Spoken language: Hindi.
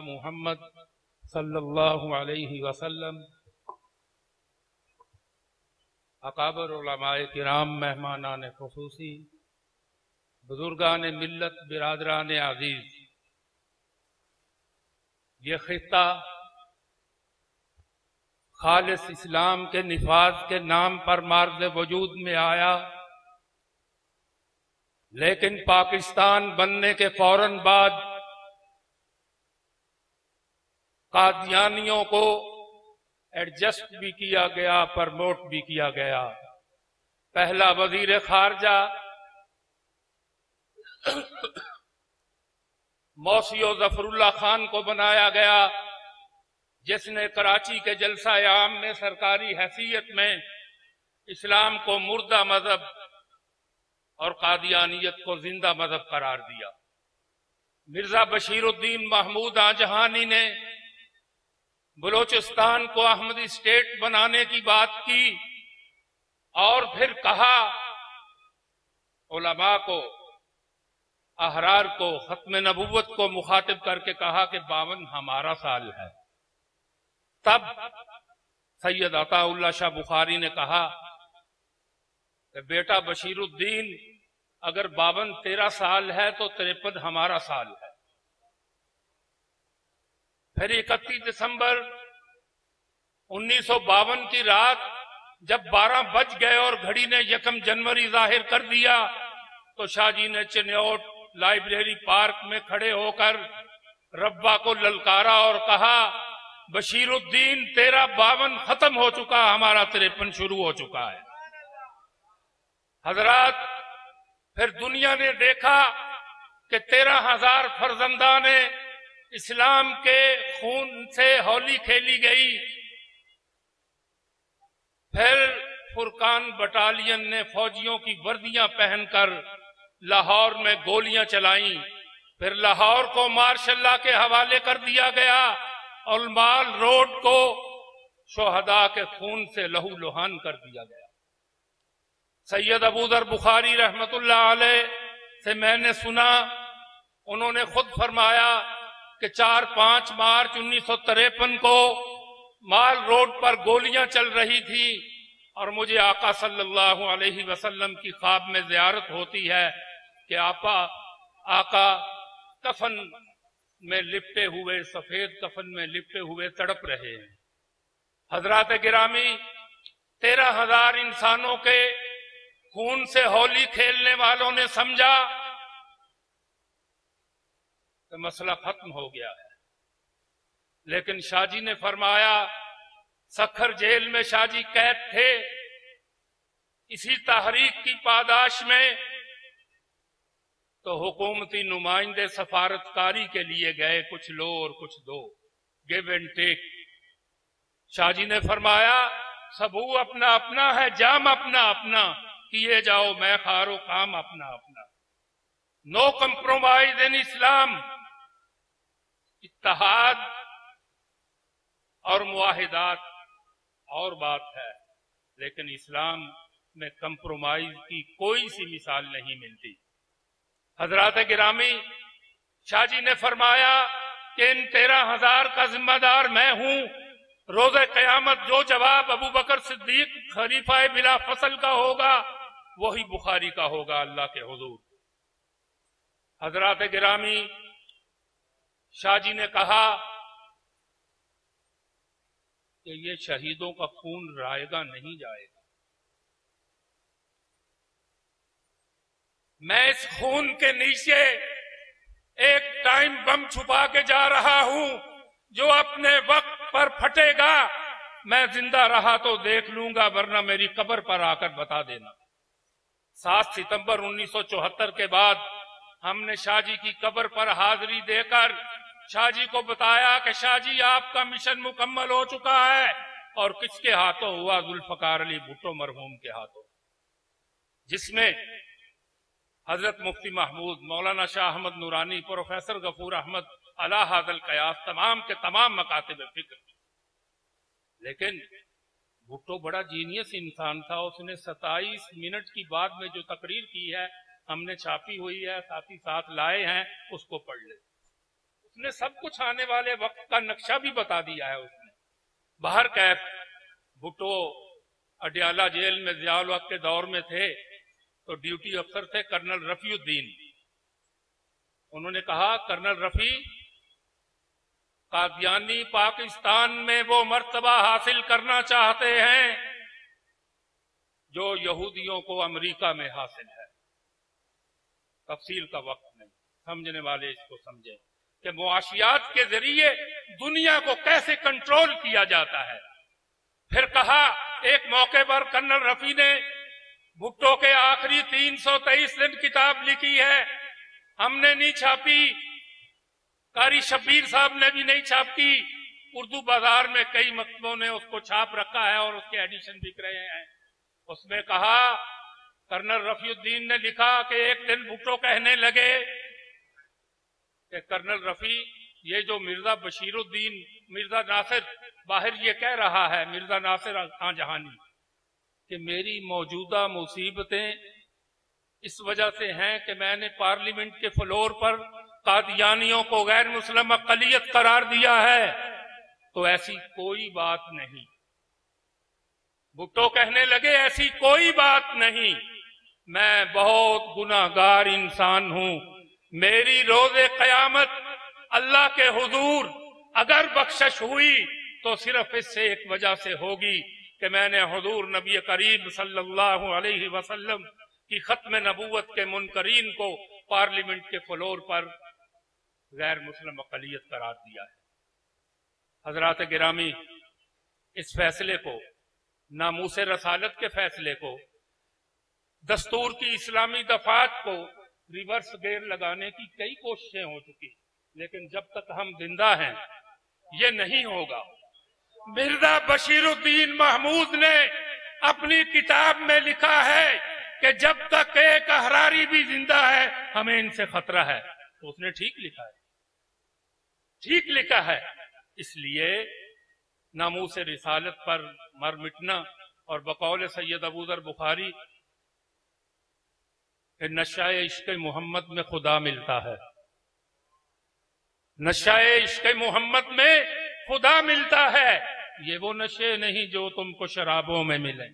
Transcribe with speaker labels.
Speaker 1: मुहम्मद सल्लल्लाहु अलैहि वसल्लम, अकाबर उलमाए किराम, मेहमानान खुसूसी, बुजुर्गान मिल्लत, बिरादरान अजीज, ये खित्ता खालिस इस्लाम के निफाज के नाम पर मार्ज़ वजूद में आया, लेकिन पाकिस्तान बनने के फौरन बाद कादियानियों को एडजस्ट भी किया गया, प्रमोट भी किया गया। पहला वजीर खारजा मौसियो जफरुल्लाह खान को बनाया गया, जिसने कराची के जलसा आम में सरकारी हैसियत में इस्लाम को मुर्दा मजहब और कादियानियत को जिंदा मजहब करार दिया। मिर्जा बशीरुद्दीन महमूद आजहानी ने बलोचिस्तान को अहमदी स्टेट बनाने की बात की और फिर कहा, उलमा को, अहरार को, खत्म नबुव्वत को मुखातिब करके कहा कि 52 हमारा साल है। तब सैयद अताउल्लाह शाह बुखारी ने कहा कि बेटा बशीरुद्दीन, अगर 52 तेरा साल है तो 53 हमारा साल है। फिर 31 दिसंबर 1952 की रात जब 12 बज गए और घड़ी ने 1 जनवरी जाहिर कर दिया, तो शाहजी ने चिन्योट लाइब्रेरी पार्क में खड़े होकर रब्बा को ललकारा और कहा, बशीरुद्दीन तेरा 52 खत्म हो चुका, हमारा 53 शुरू हो चुका है। हजरात, फिर दुनिया ने देखा कि 13,000 फर्जंदा ने इस्लाम के खून से होली खेली गई। फिर फुरकान बटालियन ने फौजियों की वर्दियां पहनकर लाहौर में गोलियां चलाईं। फिर लाहौर को मार्शल्लाह के हवाले कर दिया गया और माल रोड को शोहदा के खून से लहूलुहान कर दिया गया। सैयद अबूदर बुखारी रहमतुल्लाह अलैह से मैंने सुना, उन्होंने खुद फरमाया कि 4-5 मार्च 1953 को माल रोड पर गोलियां चल रही थी और मुझे आका सल्लल्लाहु अलैहि वसल्लम की ख्वाब में ज़ियारत होती है कि आका कफन में लिपटे हुए, सफेद कफन में लिपटे हुए तड़प रहे हैं। हजरात गिरामी, 13,000 इंसानों के खून से होली खेलने वालों ने समझा कि मसला खत्म हो गया है, लेकिन शाहजी ने फरमाया, सखर जेल में शाहजी कैद थे, इसी तहरीक की पादाश में तो हुकूमती नुमाइंदे सफारतकारी के लिए गए, कुछ लो और कुछ दो, गिव एंड टेक। शाहजी ने फरमाया, सबू अपना अपना है, जाम अपना अपना, किए जाओ मैं खारो काम अपना अपना। नो कंप्रोमाइज इन इस्लाम। इत्तेहाद और मुआहिदात और बात है, लेकिन इस्लाम में कंप्रोमाइज की कोई सी मिसाल नहीं मिलती। हजरात गिरामी, शाहजी ने फरमाया कि इन 13,000 का जिम्मेदार मैं हूं। रोज़े क़यामत जो जवाब अबू बकर सिद्दीक खलीफा बिला फसल का होगा, वही बुखारी का होगा अल्लाह के हुजूर। हजरात गिरामी, शाहजी ने कहा कि ये शहीदों का खून रायगा नहीं जाएगा। मैं इस खून के नीचे एक टाइम बम छुपा के जा रहा हूं, जो अपने वक्त पर फटेगा। मैं जिंदा रहा तो देख लूंगा, वरना मेरी कब्र पर आकर बता देना। 7 सितंबर 1974 के बाद हमने शाहजी की कब्र पर हाजिरी देकर शाहजी को बताया कि शाहजी आपका मिशन मुकम्मल हो चुका है। और किसके हाथों हुआ? जुल्फकार अली भुट्टो मरहूम के हाथों, जिसमें हजरत मुफ्ती महमूद, मौलाना शाह अहमद नूरानी, प्रोफेसर गफूर अहमद अला हाज़ल कयास, तमाम के तमाम मकातिब फिक्र। लेकिन भुट्टो बड़ा जीनियस इंसान था। उसने 27 मिनट की बाद में जो तकरीर की है, हमने छापी हुई है, साथ ही साथ लाए हैं, उसको पढ़ ले। उसने सब कुछ आने वाले वक्त का नक्शा भी बता दिया है। उसने बाहर कैद भुट्टो अडयाला जेल में ज़ियाउल हक के दौर में थे, तो ड्यूटी अफसर थे कर्नल रफीउद्दीन। उन्होंने कहा, कर्नल रफी, कादियानी पाकिस्तान में वो मर्तबा हासिल करना चाहते हैं जो यहूदियों को अमेरिका में हासिल है। तफसील का वक्त नहीं, समझने वाले इसको समझे कि मुआशियात के जरिए दुनिया को कैसे कंट्रोल किया जाता है। फिर कहा, एक मौके पर कर्नल रफी ने भुट्टो के आखिरी 323 दिन किताब लिखी है, हमने नहीं छापी, कारी शब्बीर साहब ने भी नहीं छापी, उर्दू बाजार में कई मकतबों ने उसको छाप रखा है और उसके एडिशन बिक रहे हैं। उसमें कहा, कर्नल रफीउद्दीन ने लिखा कि एक दिन भुट्टो कहने लगे कि कर्नल रफी, ये जो मिर्जा बशीरुद्दीन, मिर्जा नासिर बाहर ये कह रहा है, मिर्जा नासिर खां जहानी, कि मेरी मौजूदा मुसीबतें इस वजह से हैं कि मैंने पार्लियामेंट के फ्लोर पर कादियानियों को गैर मुस्लिम अक़लियत करार दिया है, तो ऐसी कोई बात नहीं। भुट्टो कहने लगे, ऐसी कोई बात नहीं, मैं बहुत गुनाहगार इंसान हूं, मेरी रोज़े क़यामत अल्लाह के हुजूर अगर बख्शिश हुई तो सिर्फ इससे एक वजह से होगी कि मैंने हुजूर नबी करीम सल्लल्लाहु अलैहि वसल्लम की खत्म नबूवत के मुनकरीन को पार्लियामेंट के फ्लोर पर गैर मुस्लिम अक़लियत करार दिया है। हजरात गिरामी, इस फैसले को, नामूस रसालत के फैसले को, दस्तूर की इस्लामी दफात को रिवर्स गेयर लगाने की कई कोशिशें हो चुकी, लेकिन जब तक हम जिंदा हैं ये नहीं होगा। मिर्जा बशीरुद्दीन महमूद ने अपनी किताब में लिखा है कि जब तक एक अहरारी भी जिंदा है हमें इनसे खतरा है। तो उसने ठीक लिखा है, ठीक लिखा है। इसलिए नामूस रिसालत पर मर मिटना और बकौल सैयद अबूजर बुखारी कि नशाए इश्क मोहम्मद में खुदा मिलता है, नशाए इश्क मोहम्मद में खुदा मिलता है, ये वो नशे नहीं जो तुमको शराबों में मिले।